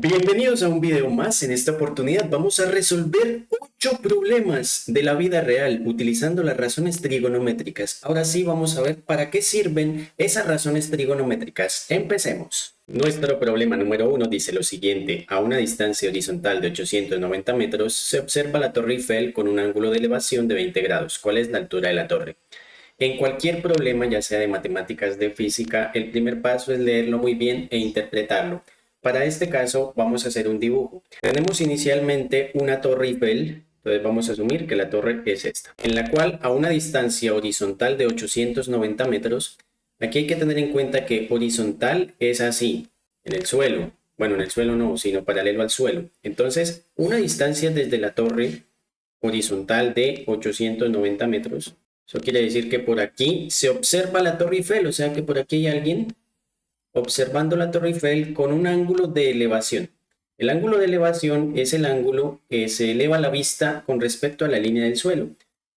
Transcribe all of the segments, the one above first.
Bienvenidos a un video más. En esta oportunidad vamos a resolver 8 problemas de la vida real utilizando las razones trigonométricas. Ahora sí vamos a ver para qué sirven esas razones trigonométricas. Empecemos. Nuestro problema número 1 dice lo siguiente. A una distancia horizontal de 890 metros se observa la Torre Eiffel con un ángulo de elevación de 20 grados. ¿Cuál es la altura de la torre? En cualquier problema, ya sea de matemáticas, de física, el primer paso es leerlo muy bien e interpretarlo. Para este caso vamos a hacer un dibujo. Tenemos inicialmente una torre Eiffel, entonces vamos a asumir que la torre es esta, en la cual a una distancia horizontal de 890 metros, aquí hay que tener en cuenta que horizontal es así, en el suelo. Bueno, en el suelo no, sino paralelo al suelo. Entonces, una distancia desde la torre horizontal de 890 metros. Eso quiere decir que por aquí se observa la Torre Eiffel, o sea que por aquí hay alguien observando la Torre Eiffel con un ángulo de elevación. El ángulo de elevación es el ángulo que se eleva la vista con respecto a la línea del suelo.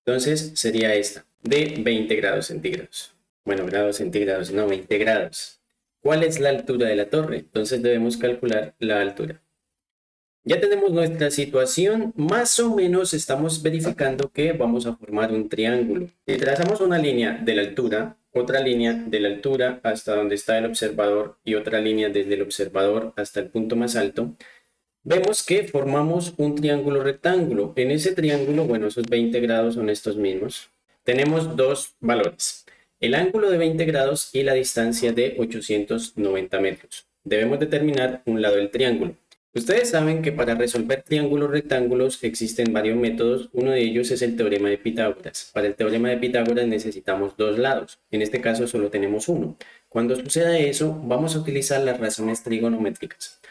Entonces sería esta, de 20 grados centígrados. Bueno, grados centígrados, no, 20 grados. ¿Cuál es la altura de la torre? Entonces debemos calcular la altura. Ya tenemos nuestra situación, más o menos estamos verificando que vamos a formar un triángulo. Si trazamos una línea de la altura, otra línea de la altura hasta donde está el observador y otra línea desde el observador hasta el punto más alto, vemos que formamos un triángulo rectángulo. En ese triángulo, bueno, esos 20 grados son estos mismos. Tenemos dos valores, el ángulo de 20 grados y la distancia de 890 metros. Debemos determinar un lado del triángulo. Ustedes saben que para resolver triángulos rectángulos existen varios métodos. Uno de ellos es el teorema de Pitágoras. Para el teorema de Pitágoras necesitamos dos lados. En este caso solo tenemos uno. Cuando suceda eso, vamos a utilizar las razones trigonométricas.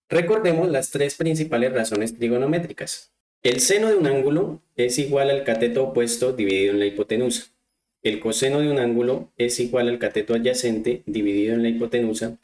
Recordemos las tres principales razones trigonométricas. El seno de un ángulo es igual al cateto opuesto dividido en la hipotenusa. El coseno de un ángulo es igual al cateto adyacente dividido en la hipotenusa.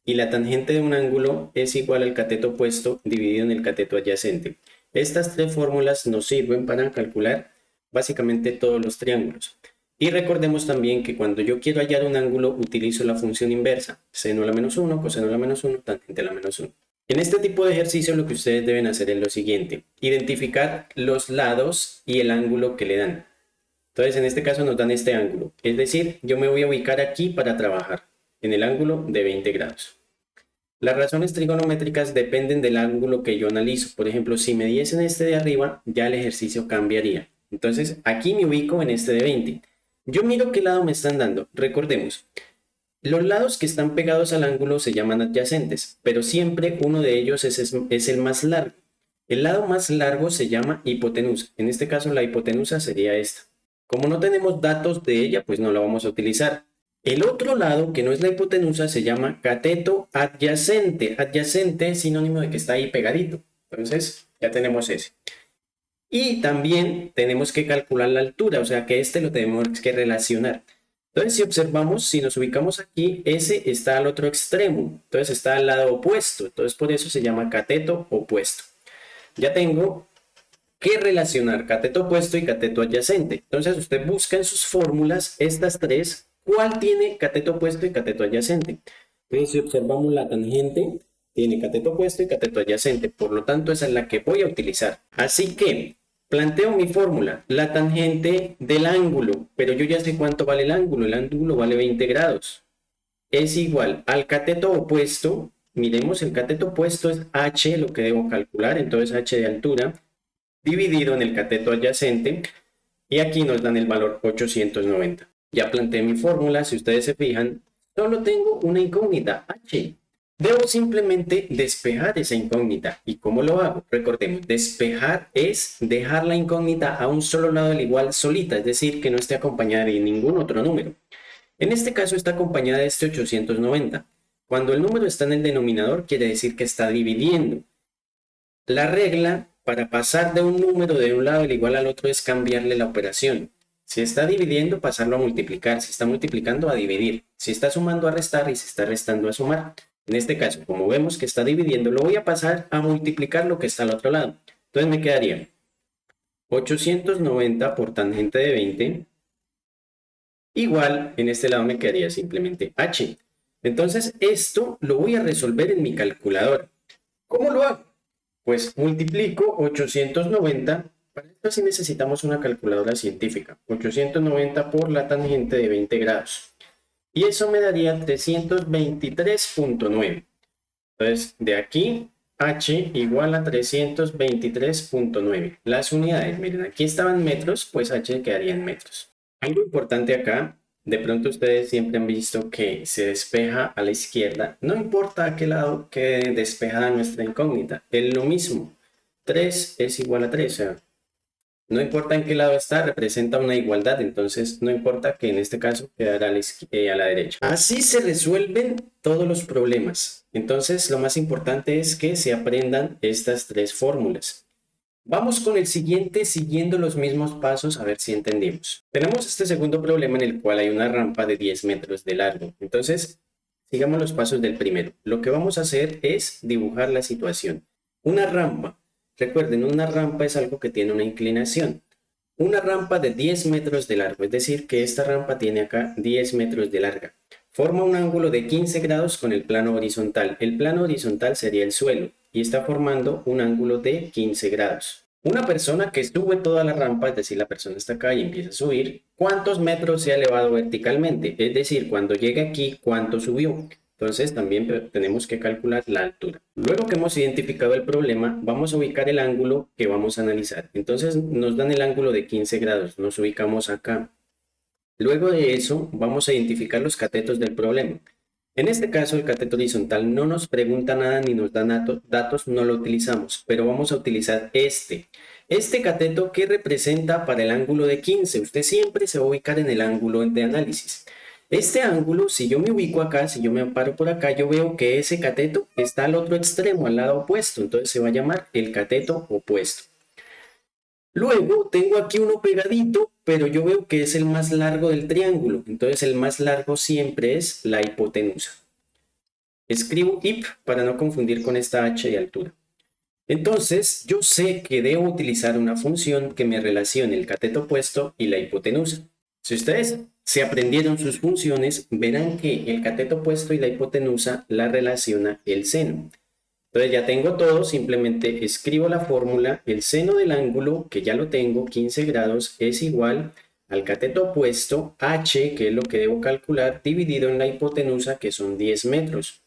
Y la tangente de un ángulo es igual al cateto opuesto dividido en el cateto adyacente. Estas tres fórmulas nos sirven para calcular básicamente todos los triángulos. Y recordemos también que cuando yo quiero hallar un ángulo utilizo la función inversa, seno a la menos 1, coseno a la menos 1, tangente a la menos 1. En este tipo de ejercicio lo que ustedes deben hacer es lo siguiente, identificar los lados y el ángulo que le dan. Entonces en este caso nos dan este ángulo, es decir, yo me voy a ubicar aquí para trabajar en el ángulo de 20 grados. Las razones trigonométricas dependen del ángulo que yo analizo. Por ejemplo, si me diesen este de arriba, ya el ejercicio cambiaría. Entonces, aquí me ubico en este de 20. Yo miro qué lado me están dando. Recordemos, los lados que están pegados al ángulo se llaman adyacentes, pero siempre uno de ellos es el más largo. El lado más largo se llama hipotenusa. En este caso, la hipotenusa sería esta. Como no tenemos datos de ella, pues no la vamos a utilizar. El otro lado, que no es la hipotenusa, se llama cateto adyacente. Adyacente es sinónimo de que está ahí pegadito. Entonces, ya tenemos ese. Y también tenemos que calcular la altura, o sea que este lo tenemos que relacionar. Entonces, si observamos, si nos ubicamos aquí, ese está al otro extremo. Entonces, está al lado opuesto. Entonces, por eso se llama cateto opuesto. Ya tengo que relacionar cateto opuesto y cateto adyacente. Entonces, usted busca en sus fórmulas estas tres. ¿Cuál tiene cateto opuesto y cateto adyacente? Entonces, si observamos la tangente, tiene cateto opuesto y cateto adyacente. Por lo tanto, esa es la que voy a utilizar. Así que, planteo mi fórmula. La tangente del ángulo, pero yo ya sé cuánto vale el ángulo. El ángulo vale 20 grados. Es igual al cateto opuesto. Miremos, el cateto opuesto es h, lo que debo calcular. Entonces, h de altura dividido en el cateto adyacente, y aquí nos dan el valor 890. Ya planteé mi fórmula, si ustedes se fijan, solo tengo una incógnita, h. Debo simplemente despejar esa incógnita. ¿Y cómo lo hago? Recordemos, despejar es dejar la incógnita a un solo lado del igual solita, es decir, que no esté acompañada de ningún otro número. En este caso está acompañada de este 890. Cuando el número está en el denominador, quiere decir que está dividiendo. La regla para pasar de un número de un lado del igual al otro es cambiarle la operación. Si está dividiendo, pasarlo a multiplicar. Si está multiplicando, a dividir. Si está sumando, a restar. Y si está restando, a sumar. En este caso, como vemos que está dividiendo, lo voy a pasar a multiplicar lo que está al otro lado. Entonces me quedaría 890 por tangente de 20. Igual, en este lado me quedaría simplemente h. Entonces, esto lo voy a resolver en mi calculadora. ¿Cómo lo hago? Pues multiplico 890. Para esto sí necesitamos una calculadora científica. 890 por la tangente de 20 grados. Y eso me daría 323.9. Entonces, de aquí, h igual a 323.9. Las unidades, miren, aquí estaban metros, pues h quedaría en metros. Algo importante acá, de pronto ustedes siempre han visto que se despeja a la izquierda. No importa a qué lado quede despejada nuestra incógnita, es lo mismo. 3 es igual a 3, o sea, no importa en qué lado está, representa una igualdad, entonces no importa que en este caso quedará a la derecha. Así se resuelven todos los problemas. Entonces lo más importante es que se aprendan estas tres fórmulas. Vamos con el siguiente siguiendo los mismos pasos a ver si entendimos. Tenemos este segundo problema en el cual hay una rampa de 10 metros de largo. Entonces, sigamos los pasos del primero. Lo que vamos a hacer es dibujar la situación. Una rampa. Recuerden, una rampa es algo que tiene una inclinación. Una rampa de 10 metros de largo, es decir, que esta rampa tiene acá 10 metros de larga. Forma un ángulo de 15 grados con el plano horizontal. El plano horizontal sería el suelo y está formando un ángulo de 15 grados. Una persona que sube toda la rampa, es decir, la persona está acá y empieza a subir, ¿cuántos metros se ha elevado verticalmente? Es decir, cuando llega aquí, ¿cuánto subió? Entonces también tenemos que calcular la altura. Luego que hemos identificado el problema, vamos a ubicar el ángulo que vamos a analizar. Entonces nos dan el ángulo de 15 grados, nos ubicamos acá. Luego de eso, vamos a identificar los catetos del problema. En este caso, el cateto horizontal no nos pregunta nada ni nos da datos, no lo utilizamos, pero vamos a utilizar este. Este cateto que representa para el ángulo de 15, usted siempre se va a ubicar en el ángulo de análisis. Este ángulo, si yo me ubico acá, si yo me paro por acá, yo veo que ese cateto está al otro extremo, al lado opuesto, entonces se va a llamar el cateto opuesto. Luego tengo aquí uno pegadito, pero yo veo que es el más largo del triángulo, entonces el más largo siempre es la hipotenusa. Escribo hip para no confundir con esta h de altura. Entonces, yo sé que debo utilizar una función que me relacione el cateto opuesto y la hipotenusa. Si ustedes se aprendieron sus funciones, verán que el cateto opuesto y la hipotenusa la relaciona el seno. Entonces ya tengo todo, simplemente escribo la fórmula, el seno del ángulo, que ya lo tengo, 15 grados, es igual al cateto opuesto, h, que es lo que debo calcular, dividido en la hipotenusa, que son 10 metros.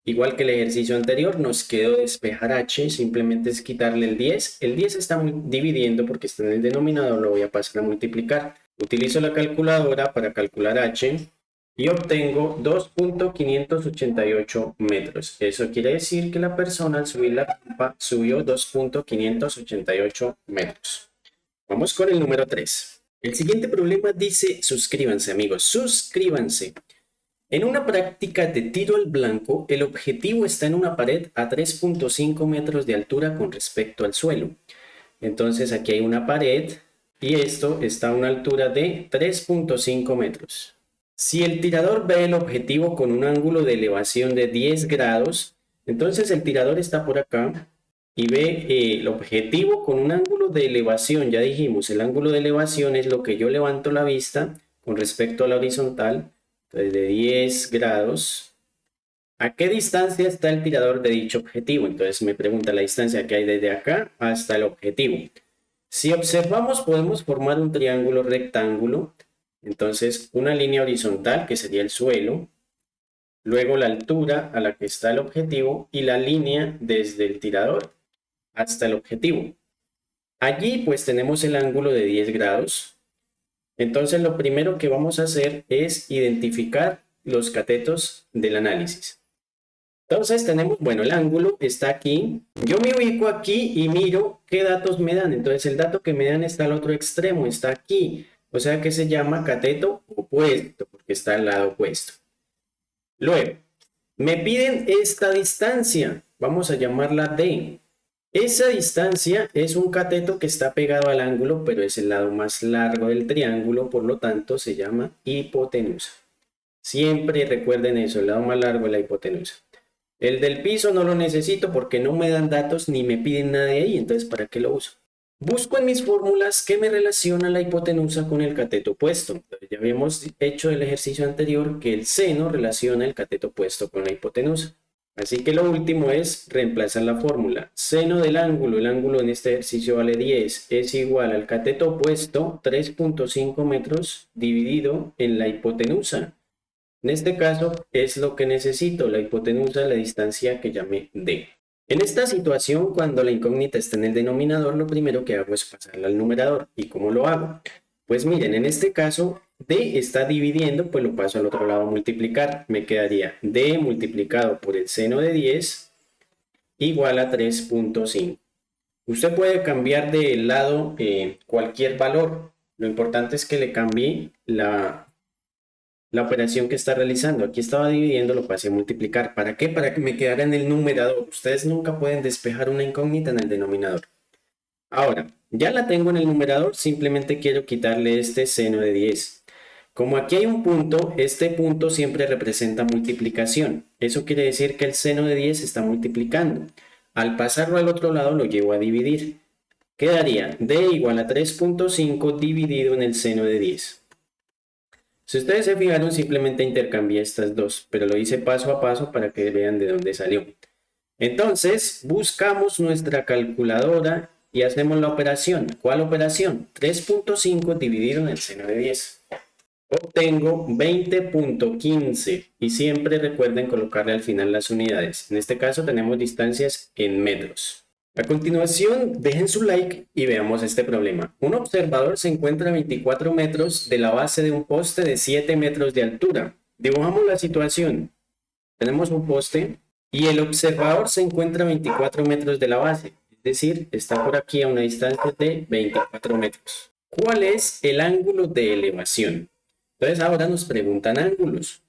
Igual que el ejercicio anterior, nos quedó despejar h, simplemente es quitarle el 10. El 10 está dividiendo porque está en el denominador, lo voy a pasar a multiplicar. Utilizo la calculadora para calcular h y obtengo 2.588 metros. Eso quiere decir que la persona al subir la rampa subió 2.588 metros. Vamos con el número 3. El siguiente problema dice, suscríbanse amigos, suscríbanse. En una práctica de tiro al blanco, el objetivo está en una pared a 3.5 metros de altura con respecto al suelo. Entonces aquí hay una pared y esto está a una altura de 3.5 metros. Si el tirador ve el objetivo con un ángulo de elevación de 10 grados, entonces el tirador está por acá y ve el objetivo con un ángulo de elevación. Ya dijimos, el ángulo de elevación es lo que yo levanto la vista con respecto a la horizontal. Entonces, de 10 grados. ¿A qué distancia está el tirador de dicho objetivo? Entonces me pregunta la distancia que hay desde acá hasta el objetivo. Si observamos, podemos formar un triángulo rectángulo. Entonces, una línea horizontal, que sería el suelo. Luego la altura a la que está el objetivo y la línea desde el tirador hasta el objetivo. Allí pues tenemos el ángulo de 10 grados. Entonces lo primero que vamos a hacer es identificar los catetos del análisis. Entonces tenemos, bueno, el ángulo está aquí. Yo me ubico aquí y miro qué datos me dan. Entonces el dato que me dan está al otro extremo, está aquí. O sea que se llama cateto opuesto, porque está al lado opuesto. Luego, me piden esta distancia. Vamos a llamarla D. Esa distancia es un cateto que está pegado al ángulo, pero es el lado más largo del triángulo, por lo tanto se llama hipotenusa. Siempre recuerden eso, el lado más largo es la hipotenusa. El del piso no lo necesito porque no me dan datos ni me piden nada de ahí, entonces ¿para qué lo uso? Busco en mis fórmulas que me relaciona la hipotenusa con el cateto opuesto. Entonces, ya habíamos hecho el ejercicio anterior que el seno relaciona el cateto opuesto con la hipotenusa. Así que lo último es reemplazar la fórmula. Seno del ángulo, el ángulo en este ejercicio vale 10, es igual al cateto opuesto, 3.5 metros, dividido en la hipotenusa. En este caso es lo que necesito, la hipotenusa, la distancia que llamé D. En esta situación, cuando la incógnita está en el denominador, lo primero que hago es pasarla al numerador. ¿Y cómo lo hago? Pues miren, en este caso, D está dividiendo, pues lo paso al otro lado a multiplicar. Me quedaría D multiplicado por el seno de 10 igual a 3.5. Usted puede cambiar de lado cualquier valor. Lo importante es que le cambie la operación que está realizando. Aquí estaba dividiendo, lo pasé a multiplicar. ¿Para qué? Para que me quedara en el numerador. Ustedes nunca pueden despejar una incógnita en el denominador. Ahora, ya la tengo en el numerador, simplemente quiero quitarle este seno de 10. Como aquí hay un punto, este punto siempre representa multiplicación. Eso quiere decir que el seno de 10 está multiplicando. Al pasarlo al otro lado lo llevo a dividir. Quedaría d igual a 3.5 dividido en el seno de 10. Si ustedes se fijaron, simplemente intercambié estas dos, pero lo hice paso a paso para que vean de dónde salió. Entonces, buscamos nuestra calculadora y hacemos la operación. ¿Cuál operación? 3.5 dividido en el seno de 10. Obtengo 20.15 y siempre recuerden colocarle al final las unidades. En este caso tenemos distancias en metros. A continuación, dejen su like y veamos este problema. Un observador se encuentra a 24 metros de la base de un poste de 7 metros de altura. Dibujamos la situación. Tenemos un poste y el observador se encuentra a 24 metros de la base. Es decir, está por aquí a una distancia de 24 metros. ¿Cuál es el ángulo de elevación? Entonces ahora nos preguntan ángulos.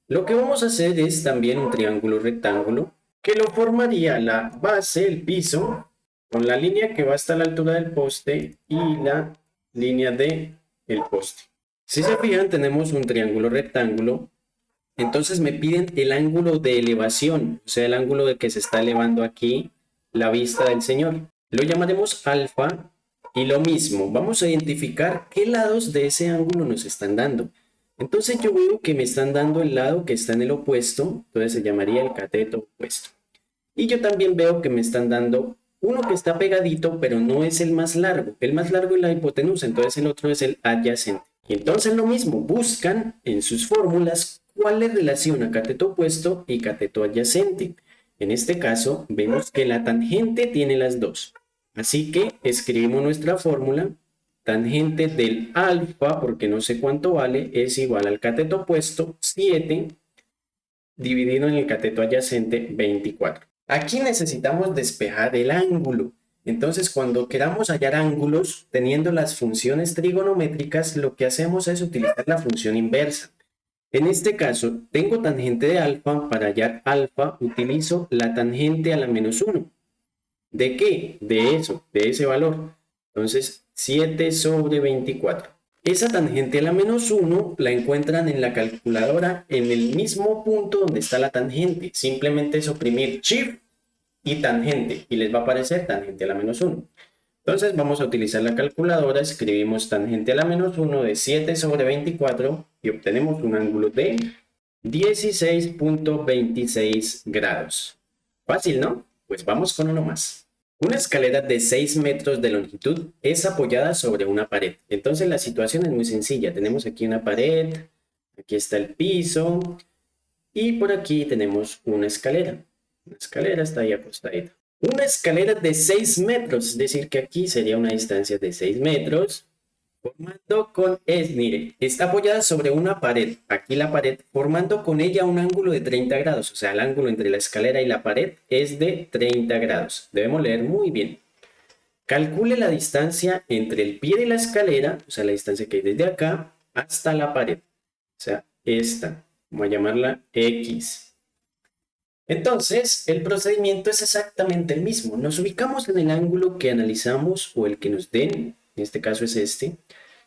Lo que vamos a hacer es también un triángulo rectángulo que lo formaría la base, el piso, con la línea que va hasta la altura del poste y la línea del poste. Si se fijan, tenemos un triángulo rectángulo. Entonces me piden el ángulo de elevación, o sea, el ángulo de que se está elevando aquí la vista del Señor. Lo llamaremos alfa y lo mismo, vamos a identificar qué lados de ese ángulo nos están dando. Entonces yo veo que me están dando el lado que está en el opuesto, entonces se llamaría el cateto opuesto. Y yo también veo que me están dando uno que está pegadito, pero no es el más largo. El más largo es la hipotenusa, entonces el otro es el adyacente. Y entonces lo mismo, buscan en sus fórmulas cuál le relaciona cateto opuesto y cateto adyacente. En este caso, vemos que la tangente tiene las dos. Así que escribimos nuestra fórmula. Tangente del alfa, porque no sé cuánto vale, es igual al cateto opuesto 7 dividido en el cateto adyacente 24. Aquí necesitamos despejar el ángulo. Entonces, cuando queramos hallar ángulos teniendo las funciones trigonométricas, lo que hacemos es utilizar la función inversa. En este caso, tengo tangente de alfa. Para hallar alfa, utilizo la tangente a la menos 1. ¿De qué? De eso, de ese valor. Entonces, 7 sobre 24. Esa tangente a la menos 1 la encuentran en la calculadora en el mismo punto donde está la tangente. Simplemente es oprimir Shift y tangente y les va a aparecer tangente a la menos 1. Entonces vamos a utilizar la calculadora, escribimos tangente a la menos 1 de 7 sobre 24 y obtenemos un ángulo de 16.26 grados. Fácil, ¿no? Pues vamos con uno más. Una escalera de 6 metros de longitud es apoyada sobre una pared. Entonces la situación es muy sencilla. Tenemos aquí una pared, aquí está el piso y por aquí tenemos una escalera. La escalera está ahí acostadita. Una escalera de 6 metros, es decir que aquí sería una distancia de 6 metros. Mire, está apoyada sobre una pared, aquí la pared, formando con ella un ángulo de 30 grados, o sea, el ángulo entre la escalera y la pared es de 30 grados. Debemos leer muy bien. Calcule la distancia entre el pie de la escalera, o sea, la distancia que hay desde acá hasta la pared, o sea, esta, vamos a llamarla X. Entonces, el procedimiento es exactamente el mismo. Nos ubicamos en el ángulo que analizamos o el que nos den, en este caso es este.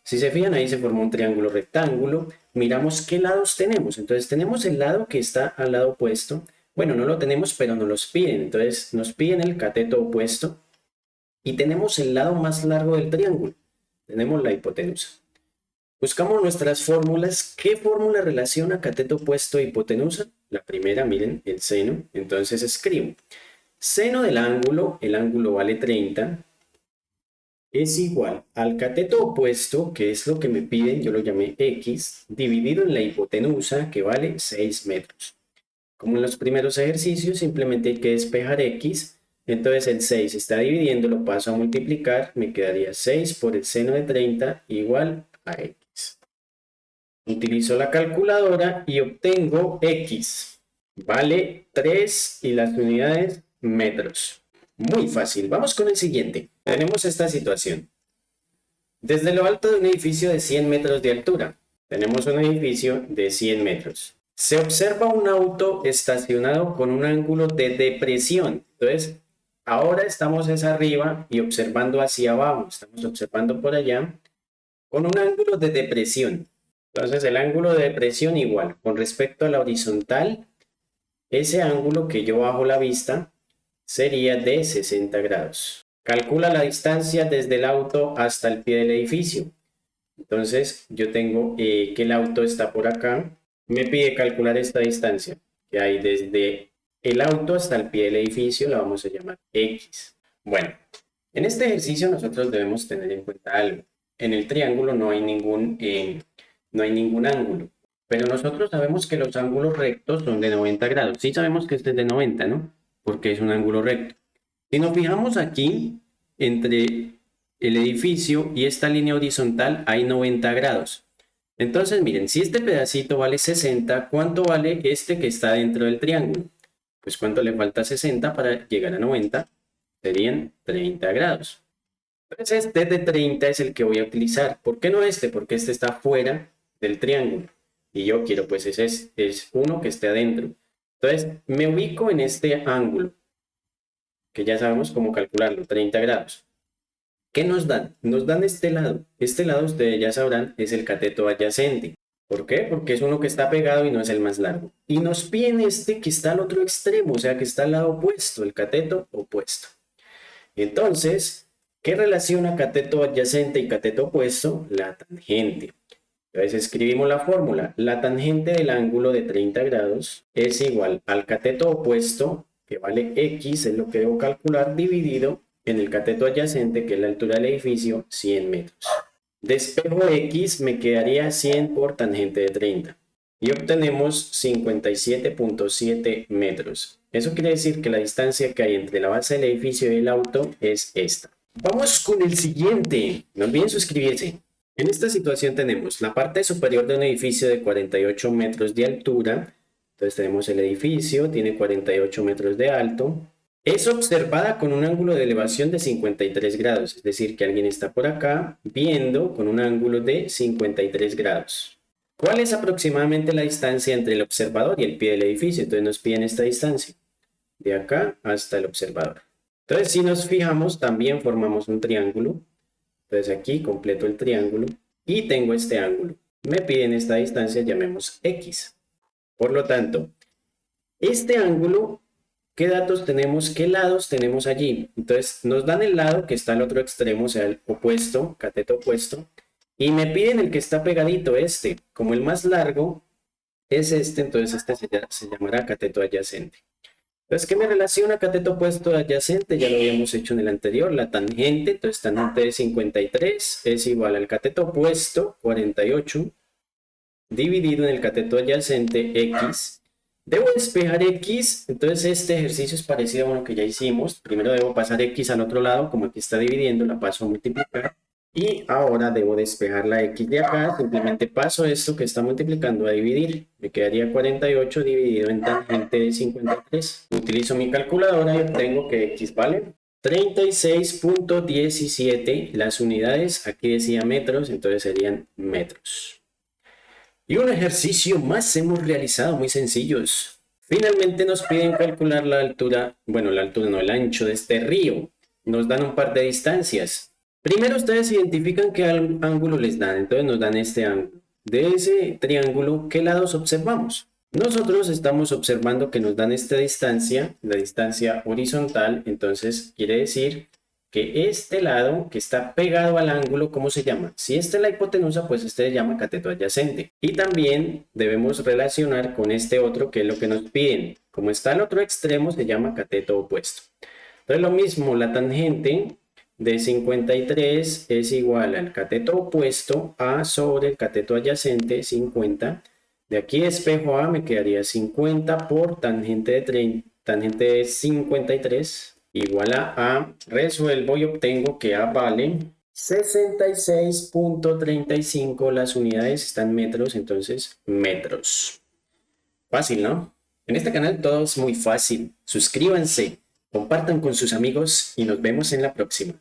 Si se fijan, ahí se formó un triángulo rectángulo. Miramos qué lados tenemos. Entonces tenemos el lado que está al lado opuesto. Bueno, no lo tenemos, pero nos los piden. Entonces nos piden el cateto opuesto. Y tenemos el lado más largo del triángulo. Tenemos la hipotenusa. Buscamos nuestras fórmulas. ¿Qué fórmula relaciona cateto opuesto e hipotenusa? La primera, miren, el seno. Entonces escribo seno del ángulo, el ángulo vale 30, es igual al cateto opuesto, que es lo que me piden, yo lo llamé X, dividido en la hipotenusa, que vale 6 metros. Como en los primeros ejercicios, simplemente hay que despejar X. Entonces el 6 está dividiendo, lo paso a multiplicar, me quedaría 6 por el seno de 30 igual a X. Utilizo la calculadora y obtengo X. Vale 3 y las unidades metros. Muy fácil. Vamos con el siguiente. Tenemos esta situación. Desde lo alto de un edificio de 100 metros de altura, tenemos un edificio de 100 metros. Se observa un auto estacionado con un ángulo de depresión. Entonces, ahora estamos hacia arriba y observando hacia abajo. Estamos observando por allá con un ángulo de depresión. Entonces, el ángulo de depresión igual. Con respecto a la horizontal, ese ángulo que yo bajo la vista sería de 60 grados. Calcula la distancia desde el auto hasta el pie del edificio. Entonces, yo tengo que el auto está por acá. Me pide calcular esta distancia que hay desde el auto hasta el pie del edificio, la vamos a llamar X. Bueno, en este ejercicio nosotros debemos tener en cuenta algo. En el triángulo no hay ningún ángulo, pero nosotros sabemos que los ángulos rectos son de 90 grados. Sí sabemos que este es de 90, ¿no? Porque es un ángulo recto. Si nos fijamos aquí, entre el edificio y esta línea horizontal hay 90 grados. Entonces, miren, si este pedacito vale 60, ¿cuánto vale este que está dentro del triángulo? Pues ¿cuánto le falta a 60 para llegar a 90? Serían 30 grados. Entonces, este de 30 es el que voy a utilizar. ¿Por qué no este? Porque este está fuera del triángulo. Y yo quiero, pues, es uno que esté adentro. Entonces, me ubico en este ángulo, que ya sabemos cómo calcularlo, 30 grados. ¿Qué nos dan? Nos dan este lado. Este lado, ustedes ya sabrán, es el cateto adyacente. ¿Por qué? Porque es uno que está pegado y no es el más largo. Y nos piden este que está al otro extremo, o sea, que está al lado opuesto, el cateto opuesto. Entonces, ¿qué relaciona cateto adyacente y cateto opuesto? La tangente. Entonces escribimos la fórmula. La tangente del ángulo de 30 grados es igual al cateto opuesto, que vale X, es lo que debo calcular, dividido en el cateto adyacente, que es la altura del edificio, 100 metros. Despejo X, me quedaría 100 por tangente de 30. Y obtenemos 57.7 metros. Eso quiere decir que la distancia que hay entre la base del edificio y el auto es esta. Vamos con el siguiente. No olviden suscribirse. En esta situación tenemos la parte superior de un edificio de 48 metros de altura. Entonces tenemos el edificio, tiene 48 metros de alto. Es observada con un ángulo de elevación de 53 grados, es decir, que alguien está por acá viendo con un ángulo de 53 grados. ¿Cuál es aproximadamente la distancia entre el observador y el pie del edificio? Entonces nos piden esta distancia, de acá hasta el observador. Entonces si nos fijamos, también formamos un triángulo. Entonces aquí completo el triángulo y tengo este ángulo. Me piden esta distancia, llamemos X. Por lo tanto, este ángulo, ¿qué datos tenemos? ¿Qué lados tenemos allí? Entonces nos dan el lado que está al otro extremo, o sea, el opuesto, cateto opuesto. Y me piden el que está pegadito, este. Como el más largo es este, entonces este se llamará cateto adyacente. Entonces, ¿qué me relaciona cateto opuesto adyacente? Ya lo habíamos hecho en el anterior, la tangente. Entonces, tangente de 53 es igual al cateto opuesto, 48, dividido en el cateto adyacente, X. Debo despejar X, entonces este ejercicio es parecido a uno que ya hicimos. Primero debo pasar X al otro lado, como aquí está dividiendo, la paso a multiplicar. Y ahora debo despejar la X de acá, simplemente paso esto que está multiplicando a dividir. Me quedaría 48 dividido en tangente de 53. Utilizo mi calculadora y obtengo que X vale 36.17. Las unidades, aquí decía metros, entonces serían metros. Y un ejercicio más hemos realizado, muy sencillos. Finalmente nos piden calcular la altura, bueno, la altura no, el ancho de este río. Nos dan un par de distancias. Primero ustedes identifican qué ángulo les dan, entonces nos dan este ángulo. De ese triángulo, ¿qué lados observamos? Nosotros estamos observando que nos dan esta distancia, la distancia horizontal, entonces quiere decir que este lado que está pegado al ángulo, ¿cómo se llama? Si esta es la hipotenusa, pues este se llama cateto adyacente. Y también debemos relacionar con este otro, que es lo que nos piden. Como está al otro extremo, se llama cateto opuesto. Entonces lo mismo, la tangente de 53 es igual al cateto opuesto A sobre el cateto adyacente 50. De aquí espejo A me quedaría 50 por tangente de 30, tangente de 53 igual a resuelvo y obtengo que A vale 66.35, las unidades están metros, entonces metros. Fácil, ¿no? En este canal todo es muy fácil. Suscríbanse, compartan con sus amigos y nos vemos en la próxima.